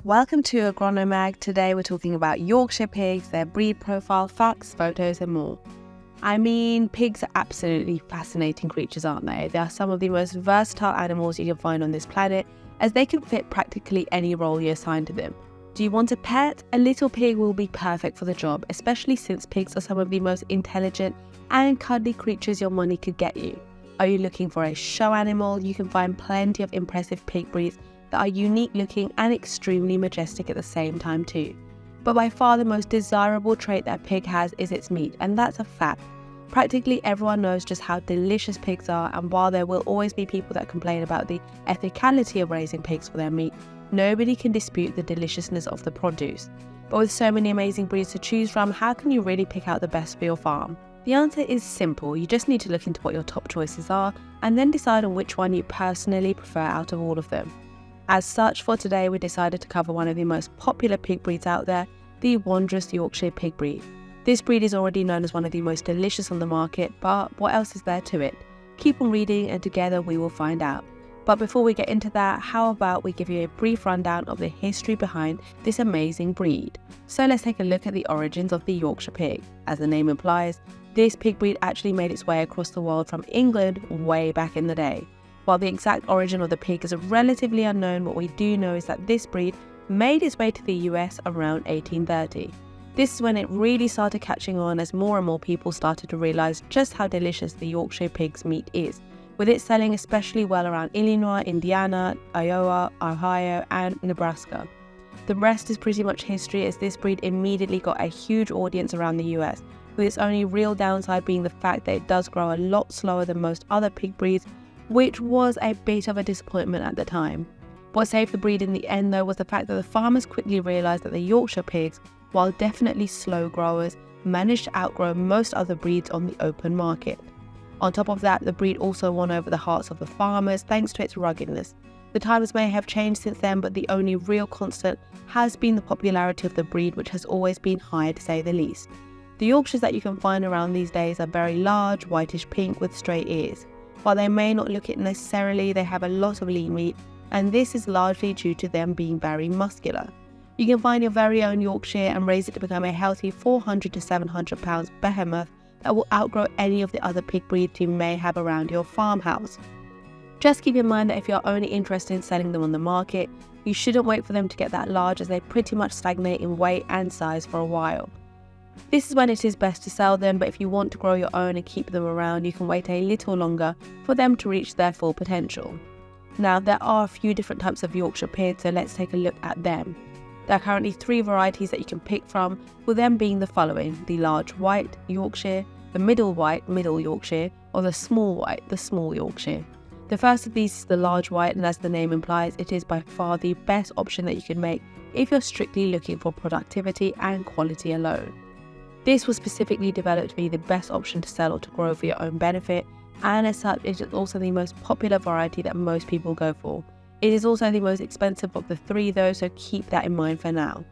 Welcome to Agronomag. Today we're talking about Yorkshire pigs, their breed profile, facts, photos and more. I mean, pigs are absolutely fascinating creatures, aren't they? They are some of the most versatile animals you can find on this planet, as they can fit practically any role you assign to them. Do you want a pet? A little pig will be perfect for the job, especially since pigs are some of the most intelligent and cuddly creatures your money could get you. Are you looking for a show animal? You can find plenty of impressive pig breeds that are unique looking and extremely majestic at the same time too. But by far the most desirable trait that a pig has is its meat, and that's a fact. Practically everyone knows just how delicious pigs are, and while there will always be people that complain about the ethicality of raising pigs for their meat, nobody can dispute the deliciousness of the produce. But with so many amazing breeds to choose from, how can you really pick out the best for your farm? The answer is simple. You just need to look into what your top choices are and then decide on which one you personally prefer out of all of them. As such, for today we decided to cover one of the most popular pig breeds out there, the wondrous Yorkshire Pig Breed. This breed is already known as one of the most delicious on the market, but what else is there to it? Keep on reading and together we will find out. But before we get into that, how about we give you a brief rundown of the history behind this amazing breed. So let's take a look at the origins of the Yorkshire Pig. As the name implies, this pig breed actually made its way across the world from England way back in the day. While the exact origin of the pig is relatively unknown, what we do know is that this breed made its way to the US around 1830. This is when it really started catching on, as more and more people started to realise just how delicious the Yorkshire pig's meat is, with it selling especially well around Illinois, Indiana, Iowa, Ohio and Nebraska. The rest is pretty much history, as this breed immediately got a huge audience around the US, with its only real downside being the fact that it does grow a lot slower than most other pig breeds, which was a bit of a disappointment at the time. What saved the breed in the end though was the fact that the farmers quickly realised that the Yorkshire pigs, while definitely slow growers, managed to outgrow most other breeds on the open market. On top of that, the breed also won over the hearts of the farmers thanks to its ruggedness. The times may have changed since then, but the only real constant has been the popularity of the breed, which has always been high to say the least. The Yorkshires that you can find around these days are very large, whitish pink with straight ears. While they may not look it necessarily, they have a lot of lean meat, and this is largely due to them being very muscular. You can find your very own Yorkshire and raise it to become a healthy 400 to 700 pounds behemoth that will outgrow any of the other pig breeds you may have around your farmhouse. Just keep in mind that if you're only interested in selling them on the market, you shouldn't wait for them to get that large, as they pretty much stagnate in weight and size for a while. This is when it is best to sell them, but if you want to grow your own and keep them around, you can wait a little longer for them to reach their full potential. Now, there are a few different types of Yorkshire pigs, so let's take a look at them. There are currently 3 varieties that you can pick from, with them being the following: the large white Yorkshire, the middle white Middle Yorkshire, or the small white, the small Yorkshire. The first of these is the large white, and as the name implies, it is by far the best option that you can make if you're strictly looking for productivity and quality alone. This was specifically developed to be the best option to sell or to grow for your own benefit, and as such it is also the most popular variety that most people go for. It is also the most expensive of the 3 though, so keep that in mind for now.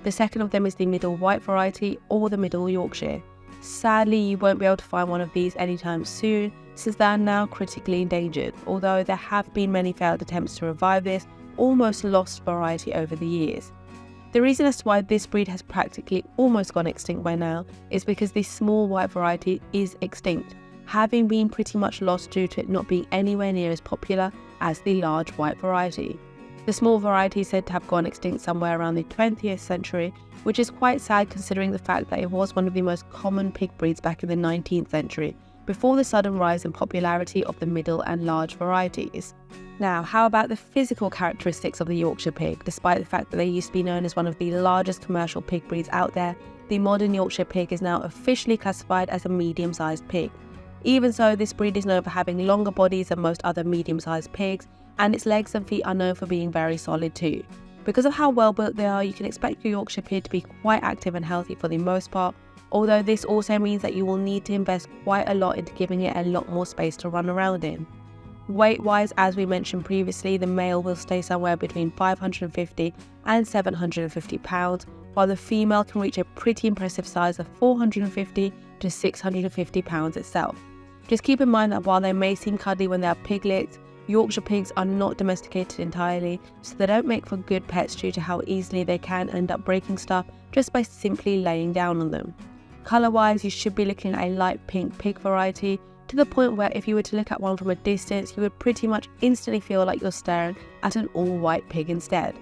The second of them is the middle white variety, or the Middle Yorkshire. Sadly, you won't be able to find one of these anytime soon, since they are now critically endangered, although there have been many failed attempts to revive this almost lost variety over the years. The reason as to why this breed has practically almost gone extinct by now is because the small white variety is extinct, having been pretty much lost due to it not being anywhere near as popular as the large white variety. The small variety is said to have gone extinct somewhere around the 20th century, which is quite sad considering the fact that it was one of the most common pig breeds back in the 19th century, before the sudden rise in popularity of the middle and large varieties. Now, how about the physical characteristics of the Yorkshire pig? Despite the fact that they used to be known as one of the largest commercial pig breeds out there, the modern Yorkshire pig is now officially classified as a medium-sized pig. Even so, this breed is known for having longer bodies than most other medium-sized pigs, and its legs and feet are known for being very solid too. Because of how well built they are, you can expect your Yorkshire pig to be quite active and healthy for the most part, although this also means that you will need to invest quite a lot into giving it a lot more space to run around in. Weight-wise, as we mentioned previously, the male will stay somewhere between 550 and 750 pounds, while the female can reach a pretty impressive size of 450 to 650 pounds itself. Just keep in mind that while they may seem cuddly when they are piglets, Yorkshire pigs are not domesticated entirely, so they don't make for good pets due to how easily they can end up breaking stuff just by simply laying down on them. Colour-wise, you should be looking at a light pink pig variety, to the point where if you were to look at one from a distance, you would pretty much instantly feel like you're staring at an all-white pig instead.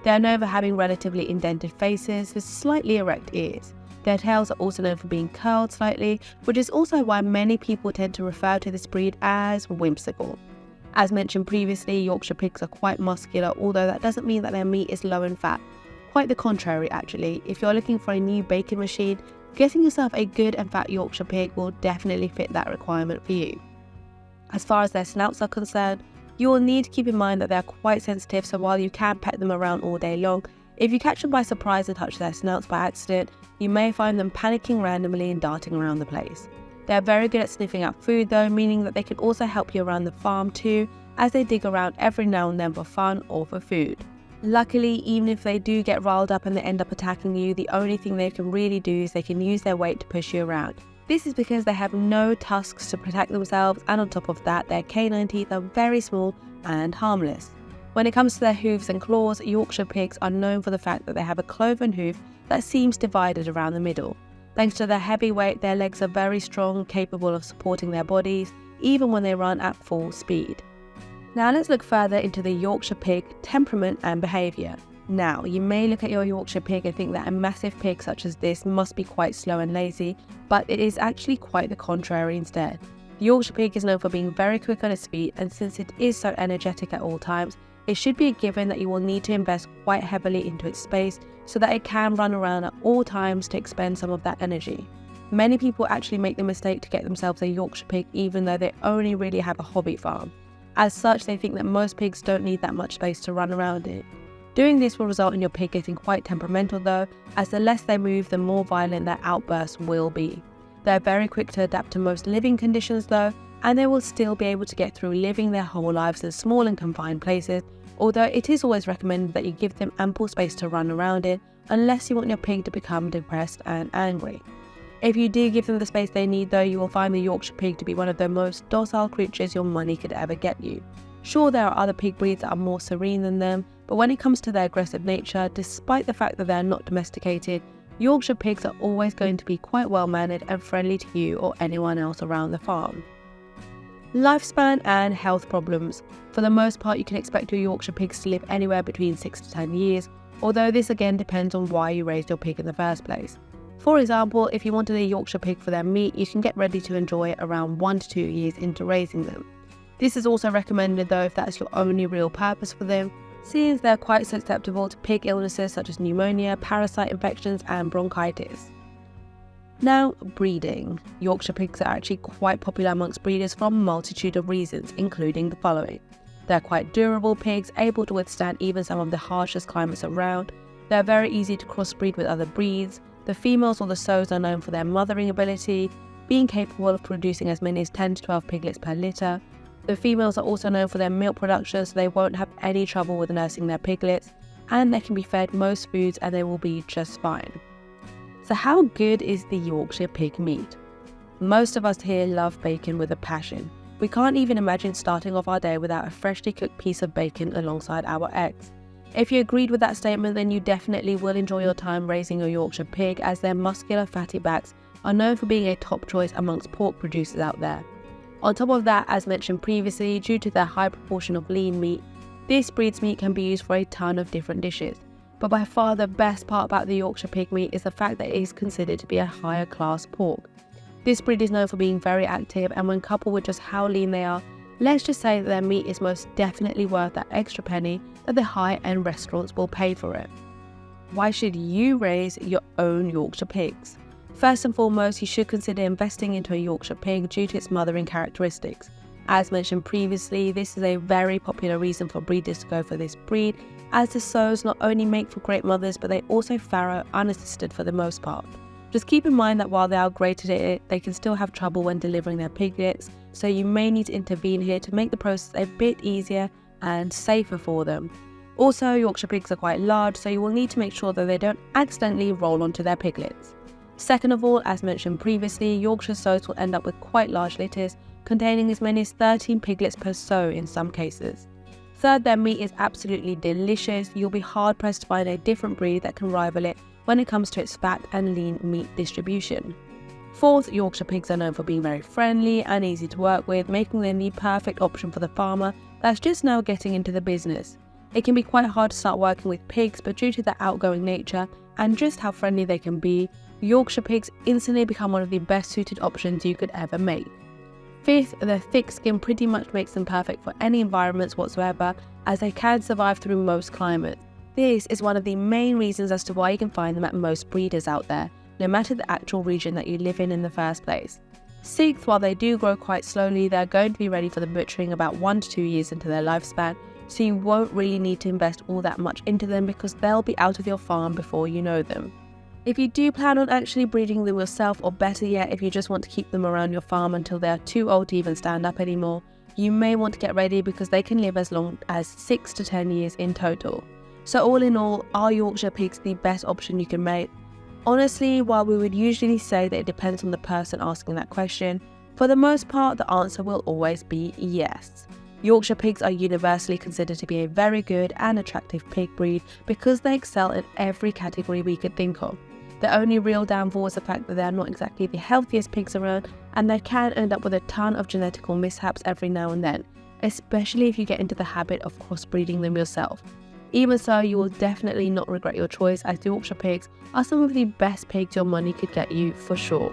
They are known for having relatively indented faces with slightly erect ears. Their tails are also known for being curled slightly, which is also why many people tend to refer to this breed as whimsical. As mentioned previously, Yorkshire pigs are quite muscular, although that doesn't mean that their meat is low in fat. Quite the contrary actually. If you're looking for a new bacon machine, getting yourself a good and fat Yorkshire pig will definitely fit that requirement for you. As far as their snouts are concerned, you will need to keep in mind that they are quite sensitive, so while you can pet them around all day long, if you catch them by surprise and touch their snouts by accident, you may find them panicking randomly and darting around the place. They are very good at sniffing out food though, meaning that they can also help you around the farm too, as they dig around every now and then for fun or for food. Luckily, even if they do get riled up and they end up attacking you, the only thing they can really do is they can use their weight to push you around. This is because they have no tusks to protect themselves, and on top of that, their canine teeth are very small and harmless. When it comes to their hooves and claws, Yorkshire pigs are known for the fact that they have a cloven hoof that seems divided around the middle. Thanks to their heavy weight, their legs are very strong, capable of supporting their bodies, even when they run at full speed. Now let's look further into the Yorkshire pig temperament and behavior. Now, you may look at your Yorkshire pig and think that a massive pig such as this must be quite slow and lazy, but it is actually quite the contrary instead. The Yorkshire pig is known for being very quick on its feet, and since it is so energetic at all times, it should be a given that you will need to invest quite heavily into its space so that it can run around at all times to expend some of that energy. Many people actually make the mistake to get themselves a Yorkshire pig even though they only really have a hobby farm. As such, they think that most pigs don't need that much space to run around in. Doing this will result in your pig getting quite temperamental though, as the less they move, the more violent their outbursts will be. They're very quick to adapt to most living conditions though, and they will still be able to get through living their whole lives in small and confined places, although it is always recommended that you give them ample space to run around in, unless you want your pig to become depressed and angry. If you do give them the space they need though, you will find the Yorkshire pig to be one of the most docile creatures your money could ever get you. Sure, there are other pig breeds that are more serene than them, but when it comes to their aggressive nature, despite the fact that they are not domesticated, Yorkshire pigs are always going to be quite well mannered and friendly to you or anyone else around the farm. Lifespan and health problems. For the most part, you can expect your Yorkshire pigs to live anywhere between 6 to 10 years, although this again depends on why you raised your pig in the first place. For example, if you wanted a Yorkshire pig for their meat, you can get ready to enjoy it around 1 to 2 years into raising them. This is also recommended though if that's your only real purpose for them, since they're quite susceptible to pig illnesses such as pneumonia, parasite infections and bronchitis. Now, breeding. Yorkshire pigs are actually quite popular amongst breeders for a multitude of reasons, including the following. They're quite durable pigs, able to withstand even some of the harshest climates around. They're very easy to crossbreed with other breeds. The females or the sows are known for their mothering ability, being capable of producing as many as 10 to 12 piglets per litter. The females are also known for their milk production, so they won't have any trouble with nursing their piglets, and they can be fed most foods and they will be just fine. So how good is the Yorkshire pig meat? Most of us here love bacon with a passion. We can't even imagine starting off our day without a freshly cooked piece of bacon alongside our eggs. If you agreed with that statement, then you definitely will enjoy your time raising your Yorkshire pig, as their muscular fatty backs are known for being a top choice amongst pork producers out there. On top of that, as mentioned previously, due to their high proportion of lean meat, this breed's meat can be used for a ton of different dishes. But by far the best part about the Yorkshire pig meat is the fact that it is considered to be a higher class pork. This breed is known for being very active, and when coupled with just how lean they are, let's just say that their meat is most definitely worth that extra penny that the high-end restaurants will pay for it. Why should you raise your own Yorkshire pigs? First and foremost, you should consider investing into a Yorkshire pig due to its mothering characteristics. As mentioned previously, this is a very popular reason for breeders to go for this breed, as the sows not only make for great mothers, but they also farrow unassisted for the most part. Just keep in mind that while they are great at it, they can still have trouble when delivering their piglets, so you may need to intervene here to make the process a bit easier and safer for them. Also, Yorkshire pigs are quite large, so you will need to make sure that they don't accidentally roll onto their piglets. Second of all, as mentioned previously, Yorkshire sows will end up with quite large litters containing as many as 13 piglets per sow in some cases. Third, their meat is absolutely delicious. You'll be hard pressed to find a different breed that can rival it when it comes to its fat and lean meat distribution. Fourth, Yorkshire pigs are known for being very friendly and easy to work with, making them the perfect option for the farmer that's just now getting into the business. It can be quite hard to start working with pigs, but due to their outgoing nature and just how friendly they can be, Yorkshire pigs instantly become one of the best suited options you could ever make. Fifth, their thick skin pretty much makes them perfect for any environments whatsoever, as they can survive through most climates. This is one of the main reasons as to why you can find them at most breeders out there, no matter the actual region that you live in the first place. Sixth, while they do grow quite slowly, they're going to be ready for the butchering about 1 to 2 years into their lifespan, so you won't really need to invest all that much into them because they'll be out of your farm before you know them. If you do plan on actually breeding them yourself, or better yet, if you just want to keep them around your farm until they're too old to even stand up anymore, you may want to get ready because they can live as long as 6 to 10 years in total. So all in all, are Yorkshire pigs the best option you can make? Honestly, while we would usually say that it depends on the person asking that question, for the most part the answer will always be yes. Yorkshire pigs are universally considered to be a very good and attractive pig breed because they excel in every category we could think of. The only real downfall is the fact that they are not exactly the healthiest pigs around, and they can end up with a ton of genetical mishaps every now and then, especially if you get into the habit of crossbreeding them yourself. Even so, you will definitely not regret your choice, as Yorkshire pigs are some of the best pigs your money could get you for sure.